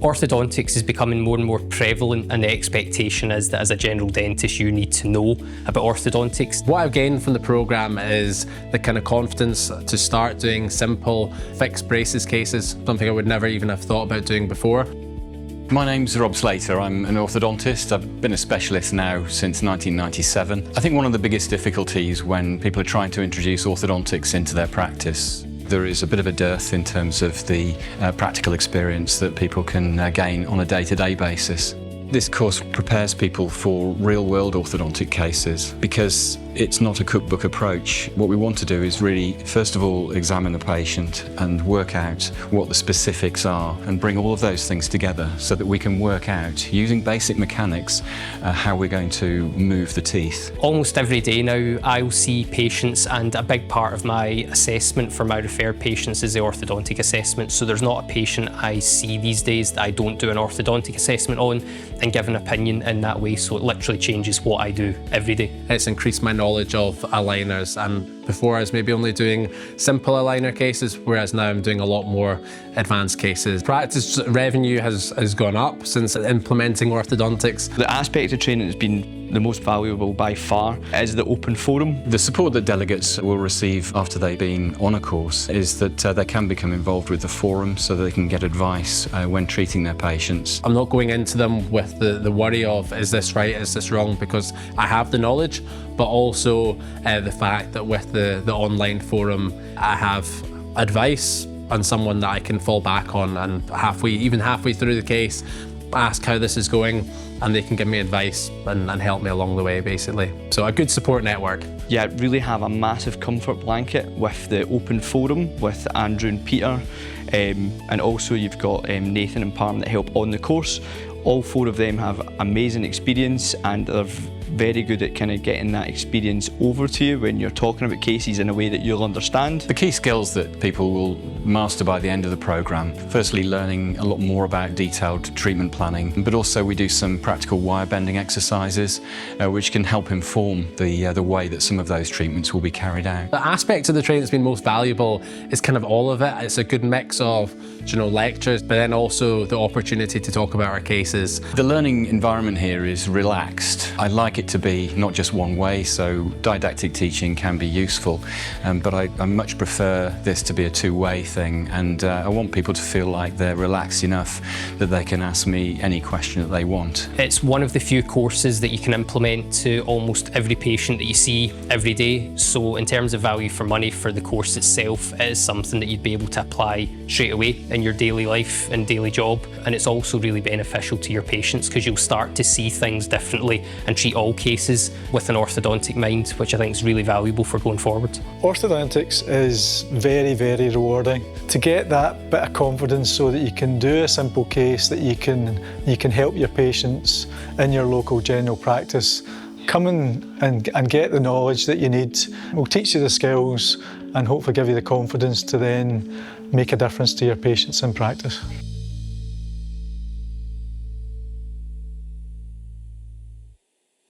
Orthodontics is becoming more and more prevalent, and the expectation is that as a general dentist you need to know about orthodontics. What I've gained from the programme is the kind of confidence to start doing simple fixed braces cases, something I would never even have thought about doing before. My name's Rob Slater. I'm an orthodontist. I've been a specialist now since 1997. I think one of the biggest difficulties when people are trying to introduce orthodontics into their practice, there is a bit of a dearth in terms of the practical experience that people can gain on a day-to-day basis. This course prepares people for real-world orthodontic cases because it's not a cookbook approach. What we want to do is really, first of all, examine the patient and work out what the specifics are and bring all of those things together so that we can work out, using basic mechanics, how we're going to move the teeth. Almost every day now I'll see patients, and a big part of my assessment for my referred patients is the orthodontic assessment. So there's not a patient I see these days that I don't do an orthodontic assessment on and give an opinion in that way, so it literally changes what I do every day. It's increased my knowledge of aligners, and before I was maybe only doing simple aligner cases, whereas now I'm doing a lot more advanced cases. Practice revenue has gone up since implementing orthodontics. The aspect of training that's been the most valuable by far is the open forum. The support that delegates will receive after they've been on a course is that they can become involved with the forum so they can get advice when treating their patients. I'm not going into them with the worry of, is this right, is this wrong, because I have the knowledge, but also the fact that with the online forum I have advice and someone that I can fall back on, and even halfway through the case, ask how this is going, and they can give me advice and help me along the way, basically. So a good support network. Yeah, really have a massive comfort blanket with the open forum with Andrew and Peter, and also you've got Nathan and Pam that help on the course. All four of them have amazing experience, and they're very good at kind of getting that experience over to you when you're talking about cases in a way that you'll understand. The key skills that people will master by the end of the programme, firstly learning a lot more about detailed treatment planning, but also we do some practical wire bending exercises which can help inform the way that some of those treatments will be carried out. The aspect of the training that's been most valuable is kind of all of it. It's a good mix of, lectures, but then also the opportunity to talk about our cases. The learning environment here is relaxed. I like it to be not just one way, so didactic teaching can be useful, but I much prefer this to be a two-way thing, and I want people to feel like they're relaxed enough that they can ask me any question that they want. It's one of the few courses that you can implement to almost every patient that you see every day, so in terms of value for money for the course itself, it is something that you'd be able to apply straight away in your daily life and daily job, and it's also really beneficial to your patients because you'll start to see things differently and treat all cases with an orthodontic mind, which I think is really valuable for going forward. Orthodontics is very, very rewarding. To get that bit of confidence so that you can do a simple case, that you can help your patients in your local general practice, come in and get the knowledge that you need. We'll teach you the skills and hopefully give you the confidence to then make a difference to your patients in practice.